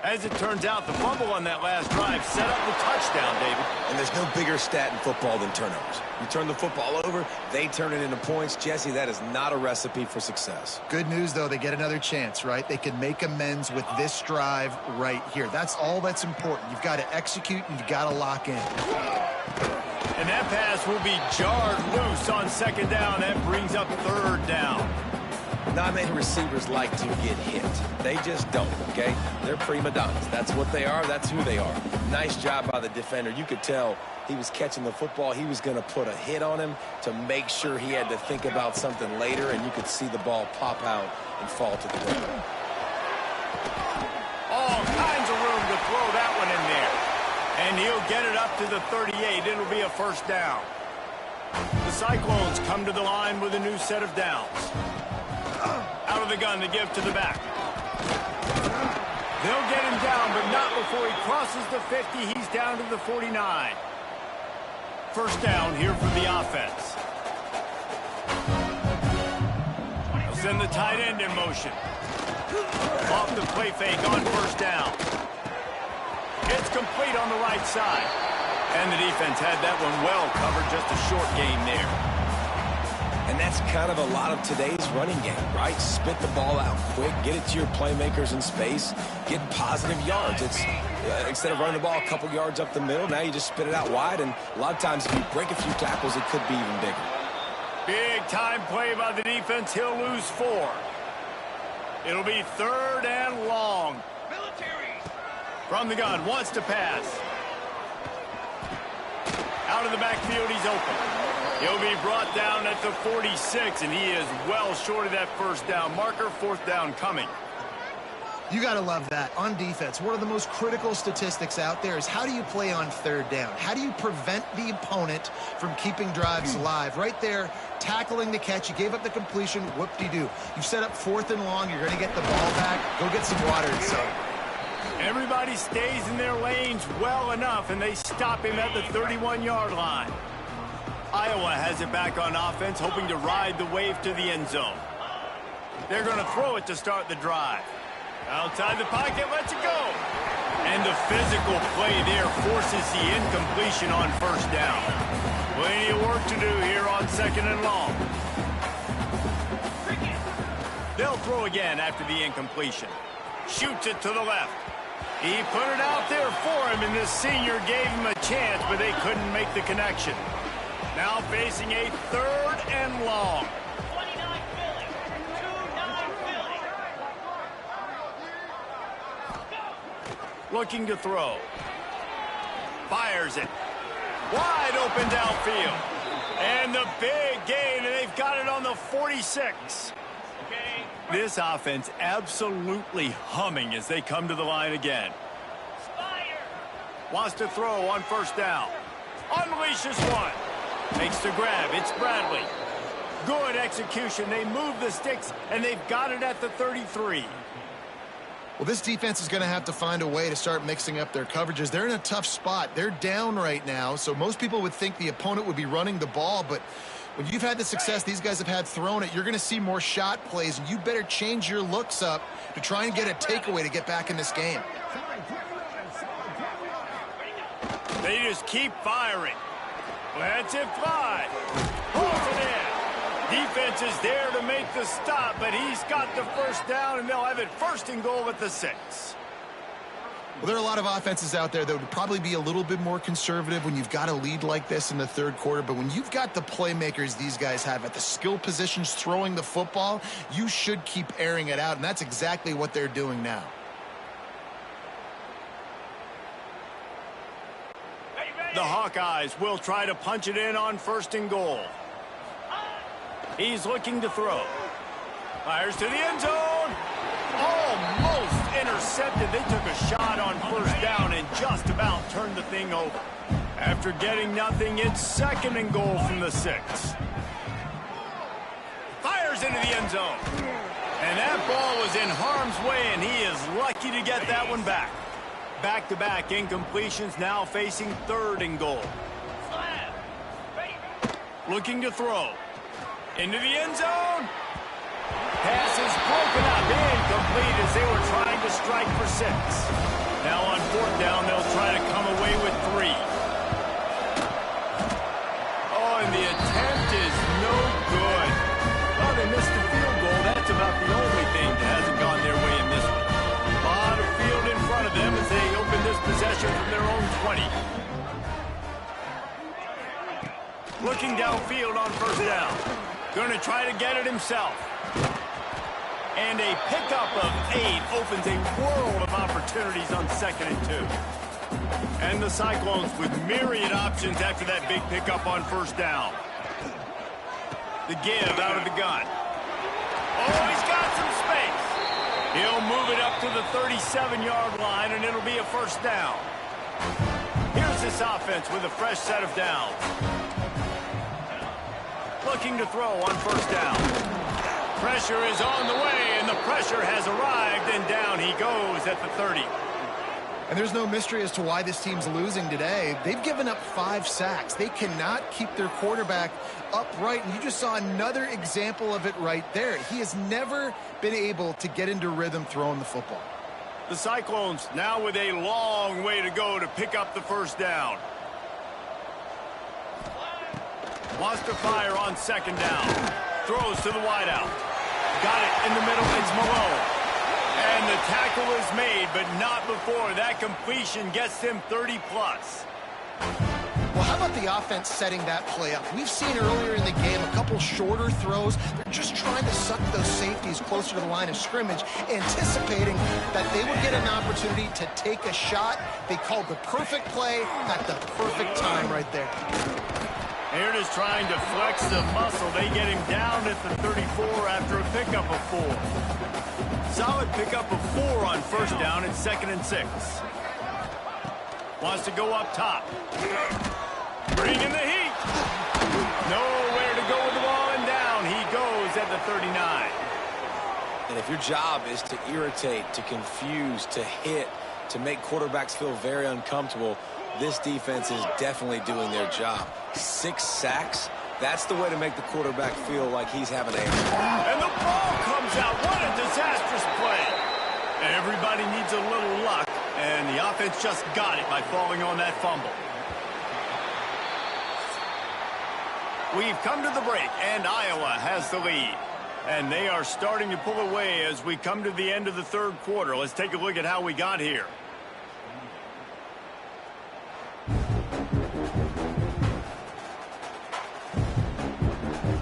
As it turns out, the fumble on that last drive set up the touchdown, David. And there's no bigger stat in football than turnovers. You turn the football over, they turn it into points. Jesse, that is not a recipe for success. Good news, though, they get another chance, right? They can make amends with this drive right here. That's all that's important. You've got to execute, and you've got to lock in. And that pass will be jarred loose on second down. That brings up third down. Not many receivers like to get hit. They just don't, okay? They're prima donnas. That's what they are. That's who they are. Nice job by the defender. You could tell he was catching the football. He was going to put a hit on him to make sure he had to think about something later, and you could see the ball pop out and fall to the ground. All kinds of room to throw that one in there. And he'll get it up to the 38. It'll be a first down. The Cyclones come to the line with a new set of downs. Out of the gun to give to the back. They'll get him down, but not before he crosses the 50. He's down to the 49. First down here for the offense. They'll send the tight end in motion. Off the play fake on first down. It's complete on the right side. And the defense had that one well covered, just a short gain there. And that's kind of a lot of today's running game, right? Spit the ball out quick, get it to your playmakers in space, get positive yards. It's instead of running the ball a couple yards up the middle, now you just spit it out wide, and a lot of times if you break a few tackles, it could be even bigger. Big time play by the defense. He'll lose 4. It'll be 3rd and long. From the gun, wants to pass. Out of the backfield, he's open. He'll be brought down at the 46, and he is well short of that first down marker. 4th down coming. You got to love that. On defense, one of the most critical statistics out there is how do you play on 3rd down? How do you prevent the opponent from keeping drives alive? Right there, tackling the catch. You gave up the completion. Whoop-de-doo. You've set up 4th and long. You're going to get the ball back. Go get some water and some. Everybody stays in their lanes well enough, and they stop him at the 31-yard line. Iowa has it back on offense, hoping to ride the wave to the end zone. They're going to throw it to start the drive. Outside the pocket, lets it go. And the physical play there forces the incompletion on first down. Plenty of work to do here on 2nd and long. They'll throw again after the incompletion. Shoots it to the left. He put it out there for him, and the senior gave him a chance, but they couldn't make the connection. Now facing a 3rd and long. 29 Philly. 2-9 Philly. Looking to throw. Fires it. Wide open downfield. And the big gain, and they've got it on the 46. This offense absolutely humming as they come to the line again. Wants to throw on first down. Unleashes one. Makes the grab. It's Bradley. Good execution. They move the sticks, and they've got it at the 33. Well, this defense is going to have to find a way to start mixing up their coverages. They're in a tough spot. They're down right now, so most people would think the opponent would be running the ball, but when you've had the success these guys have had throwing it, you're going to see more shot plays, and you better change your looks up to try and get a takeaway to get back in this game. They just keep firing. Lets it fly. Pulls it in. Defense is there to make the stop, but he's got the first down, and they'll have it 1st and goal at the 6. Well, there are a lot of offenses out there that would probably be a little bit more conservative when you've got a lead like this in the 3rd quarter. But when you've got the playmakers these guys have at the skill positions throwing the football, you should keep airing it out. And that's exactly what they're doing now. The Hawkeyes will try to punch it in on 1st and goal. He's looking to throw. Fires to the end zone. Almost intercepted. They took a shot on first down and just about turned the thing over. After getting nothing, it's 2nd and goal from the 6. Fires into the end zone. And that ball was in harm's way, and he is lucky to get that one back. Back-to-back incompletions, now facing 3rd and goal. Looking to throw. Into the end zone. Pass is broken up, incomplete as they were trying to strike for 6. Now on 4th down, they'll try to come away with 3. Oh, and the attempt is no good. Well, they missed the field goal. That's about the only thing that hasn't gone their way in this one. A lot of field in front of them as they open this possession from their own 20. Looking downfield on first down. Going to try to get it himself. And a pickup of 8 opens a world of opportunities on 2nd and 2. And the Cyclones with myriad options after that big pickup on first down. The give out of the gun. Oh, he's got some space. He'll move it up to the 37-yard line, and it'll be a first down. Here's this offense with a fresh set of downs. Looking to throw on first down. Pressure is on the way, And the pressure has arrived, and down he goes at the 30. And there's no mystery as to why this team's losing today. They've given up 5 sacks. They cannot keep their quarterback upright, and you just saw another example of it right there. He has never been able to get into rhythm throwing the football. The Cyclones now with a long way to go to pick up the first down. Wants to fire on second down. Throws to the wideout. Got it in the middle. It's Malone. And the tackle is made, but not before that completion gets him 30-plus. Well, how about the offense setting that play up? We've seen earlier in the game a couple shorter throws. They're just trying to suck those safeties closer to the line of scrimmage, anticipating that they would get an opportunity to take a shot. They called the perfect play at the perfect time right there. Here it is trying to flex the muscle. They get him down at the 34 after a pickup of 4. Solid pickup of 4 on first down and 2nd and 6. Wants to go up top. Bring in the heat. Nowhere to go with the ball, and down he goes at the 39. And if your job is to irritate, to confuse, to hit, to make quarterbacks feel very uncomfortable, this defense is definitely doing their job. 6 sacks, that's the way to make the quarterback feel like he's having a... And the ball comes out. What a disastrous play. Everybody needs a little luck, and the offense just got it by falling on that fumble. We've come to the break, and Iowa has the lead. And they are starting to pull away as we come to the end of the third quarter. Let's take a look at how we got here.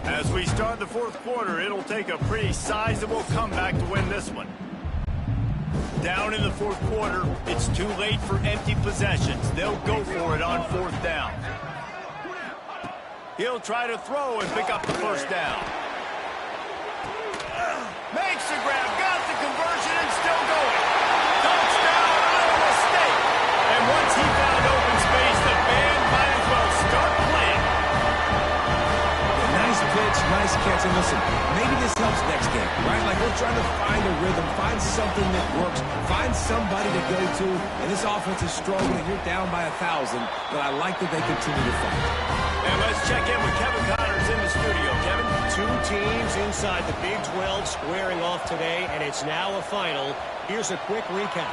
As we start the fourth quarter, it'll take a pretty sizable comeback to win this one. Down in the fourth quarter, it's too late for empty possessions. They'll go for it on 4th down. He'll try to throw and pick up the first down. Makes the grab, got the conversion, and still going. Touchdown, Iowa State. And once he found open space, the band might as well start playing. Nice pitch, nice catch. And listen, maybe this helps next game, right? Like we're trying to find a rhythm, find something that works, find somebody to go to. And this offense is struggling. You're down by 1,000, but I like that they continue to fight. And let's check in with Kevin Connors in the studio. Kevin? 2 teams inside the Big 12 squaring off today, and it's now a final. Here's a quick recap.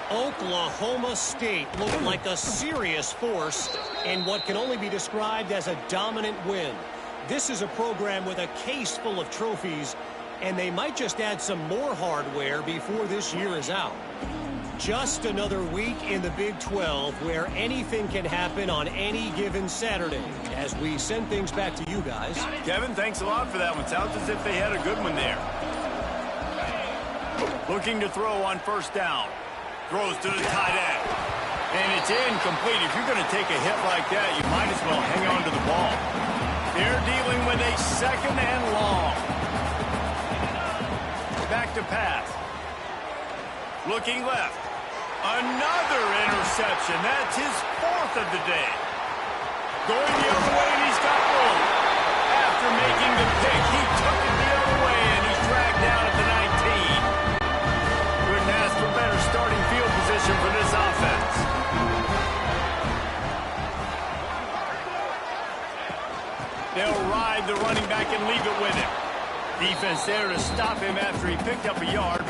Oklahoma State looked like a serious force in what can only be described as a dominant win. This is a program with a case full of trophies, and they might just add some more hardware before this year is out. Just another week in the Big 12 where anything can happen on any given Saturday. As we send things back to you guys. Kevin, thanks a lot for that one. Sounds as if they had a good one there. Looking to throw on first down. Throws to the tight end. And it's incomplete. If you're going to take a hit like that, you might as well hang on to the ball. They're dealing with a 2nd and long. Back to pass. Looking left. Another interception. That's his 4th of the day. Going the other way, and he's got room. After making the pick, he took it the other way, and he's dragged down at the 19. Couldn't ask for better starting field position for this offense. They'll ride the running back and leave it with him. Defense there to stop him after he picked up a yard.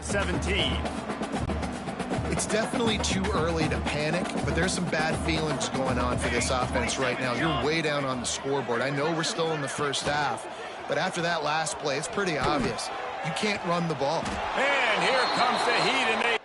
17. It's definitely too early to panic, but there's some bad feelings going on for this offense right now. You're way down on the scoreboard. I know we're still in the first half, but after that last play, it's pretty obvious. You can't run the ball. And here comes the heat, and they...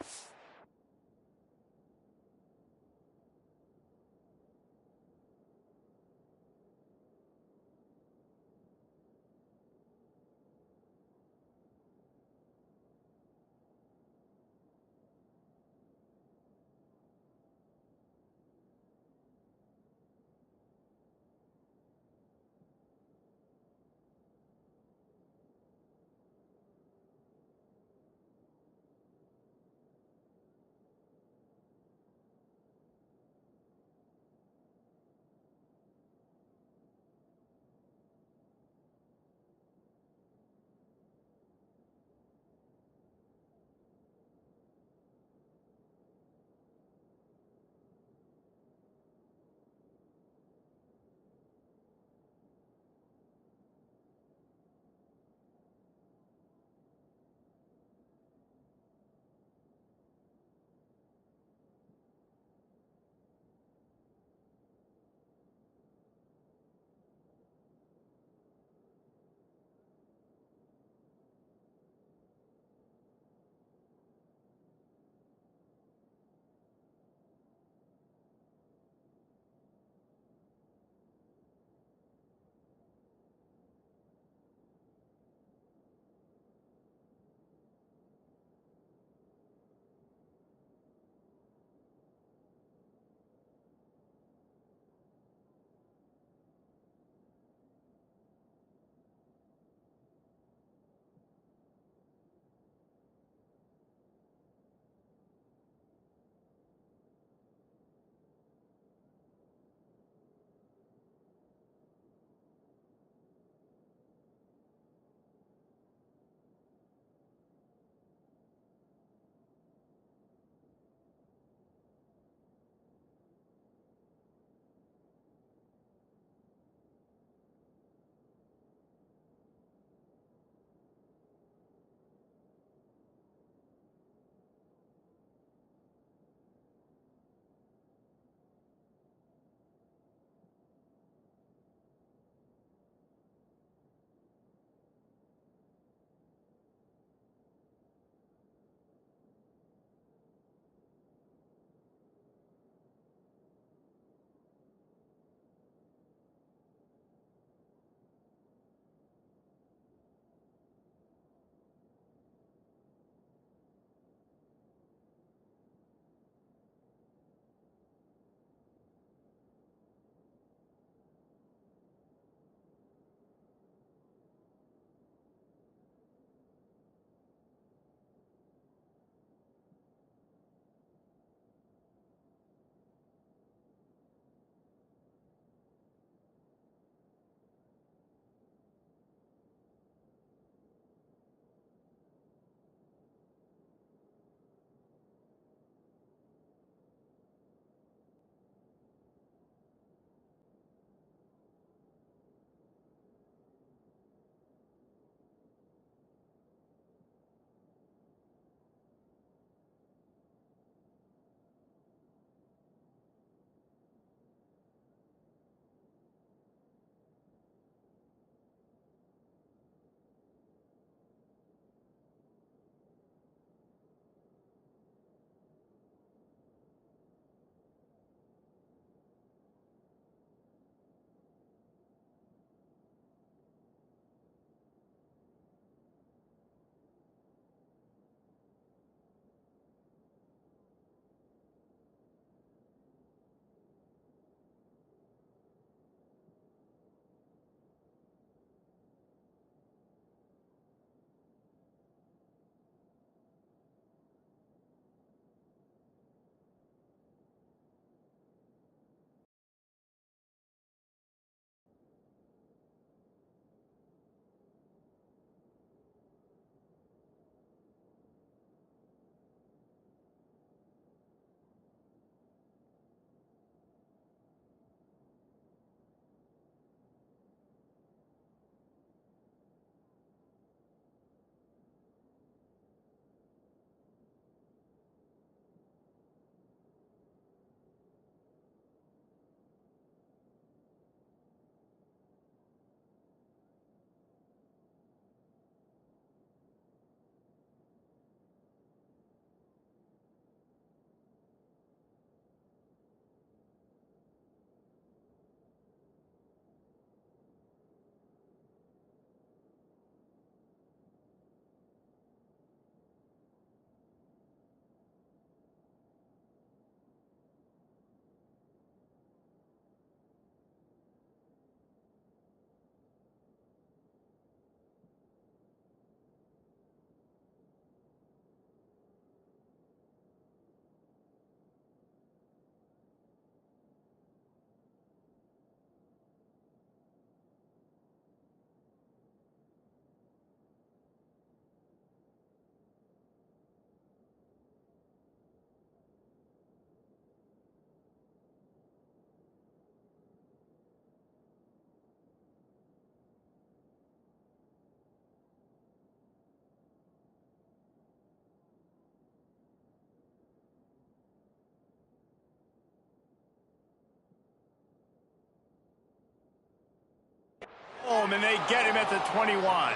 home, and they get him at the 21.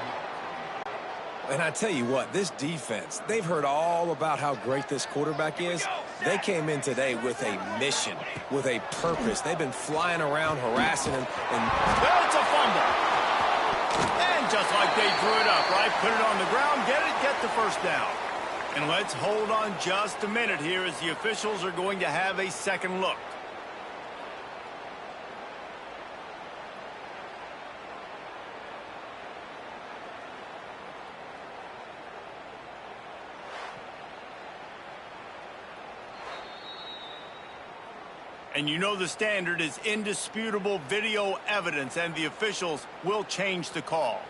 And I tell you what, this defense, they've heard all about how great this quarterback is. They came in today with a mission, with a purpose. They've been flying around, harassing him. Well, it's a fumble. And just like they drew it up, right? Put it on the ground, get the first down. And let's hold on just a minute here as the officials are going to have a second look. And you know the standard is indisputable video evidence, and the officials will change the call.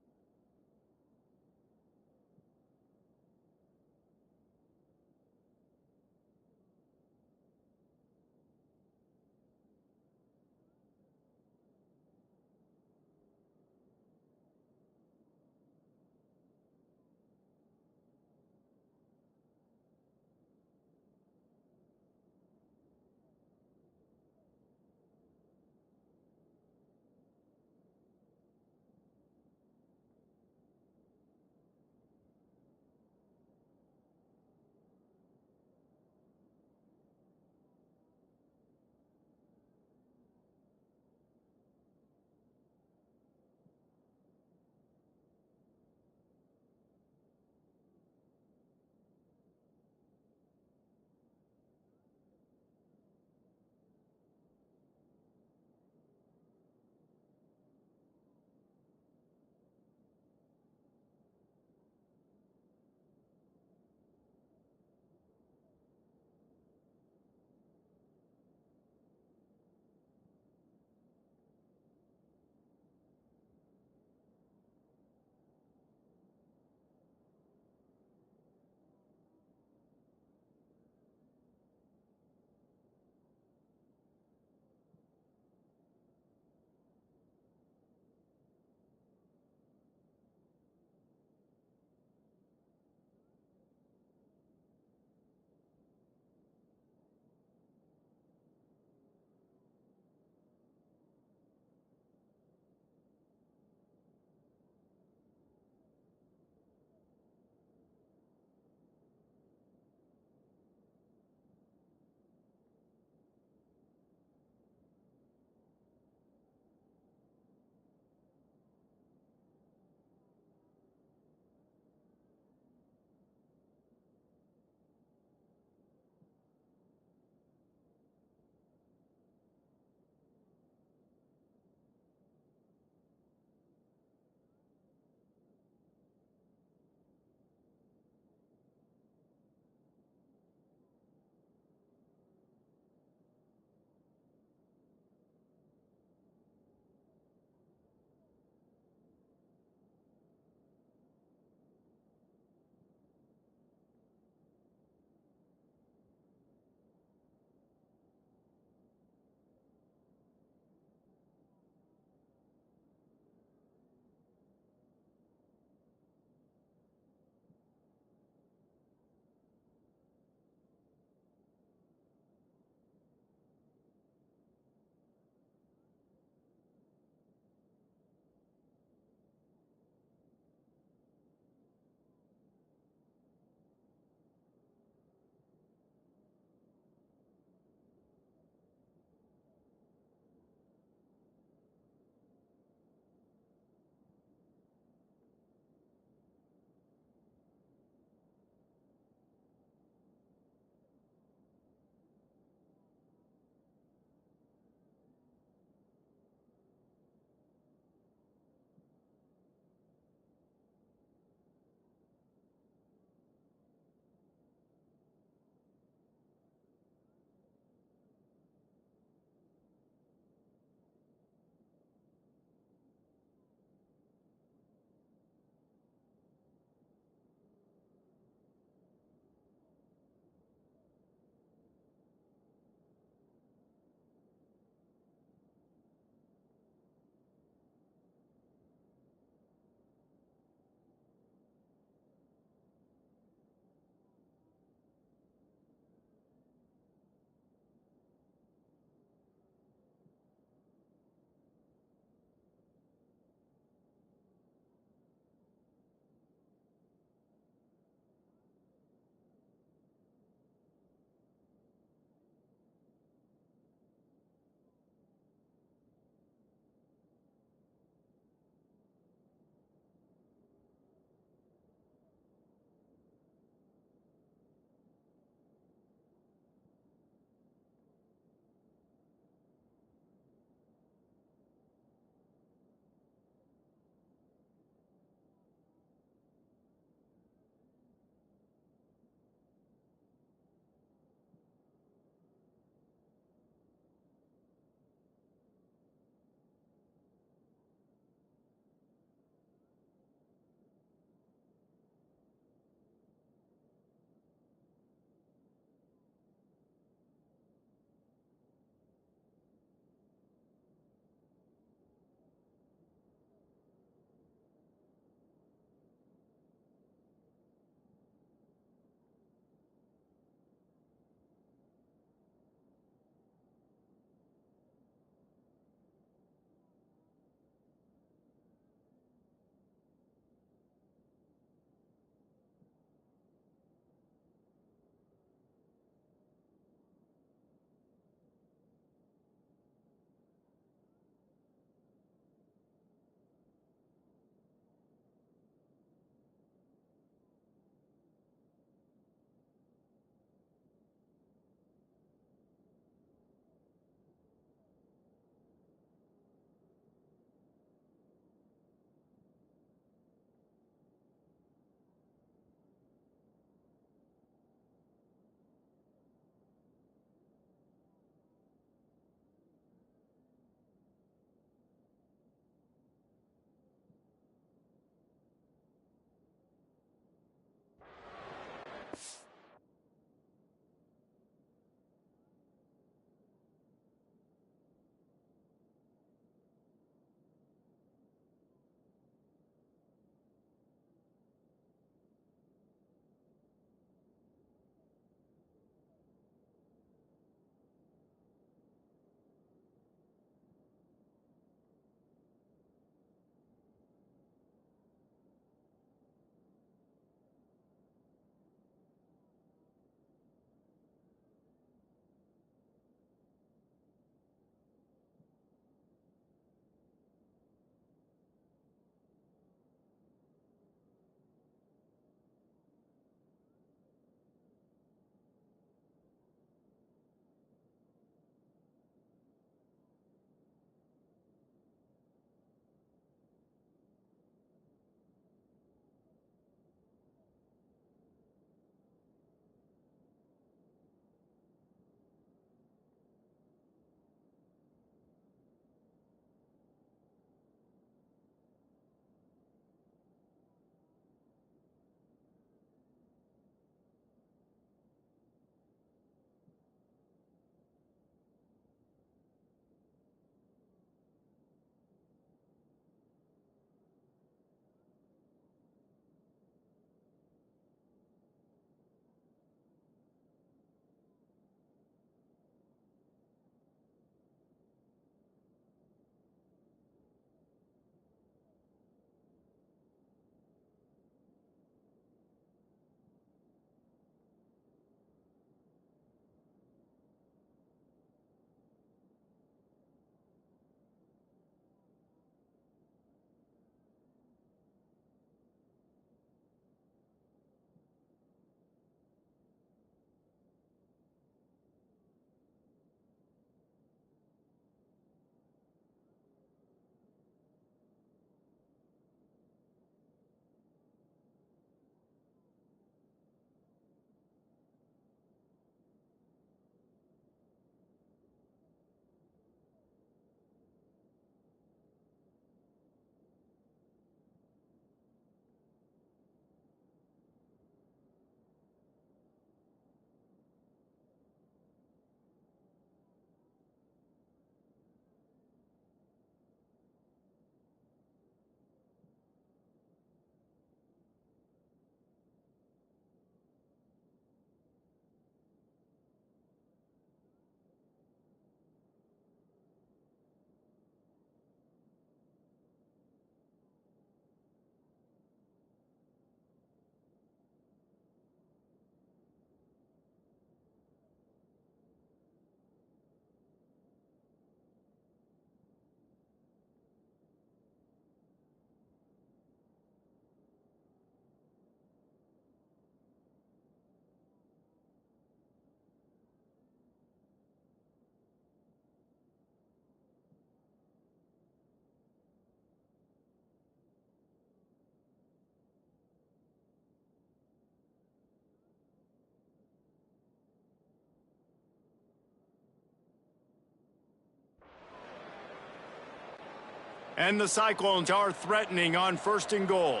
And the Cyclones are threatening on 1st and goal.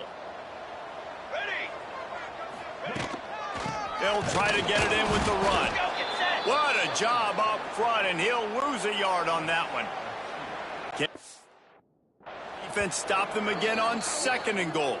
They'll try to get it in with the run. What a job up front, and he'll lose a yard on that one. Defense stopped them again on 2nd and goal.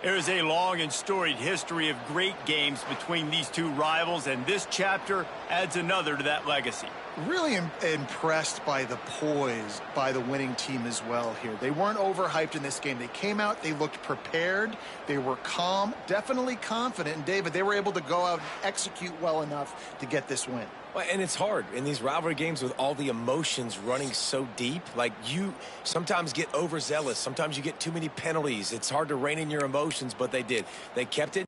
There's a long and storied history of great games between these two rivals, and this chapter adds another to that legacy. Really impressed by the poise by the winning team as well here. They weren't overhyped in this game. They came out, they looked prepared, they were calm, definitely confident. And David, they were able to go out and execute well enough to get this win. Well, and it's hard in these rivalry games with all the emotions running so deep. Like, you sometimes get overzealous. Sometimes you get too many penalties. It's hard to rein in your emotions, but they did. They kept it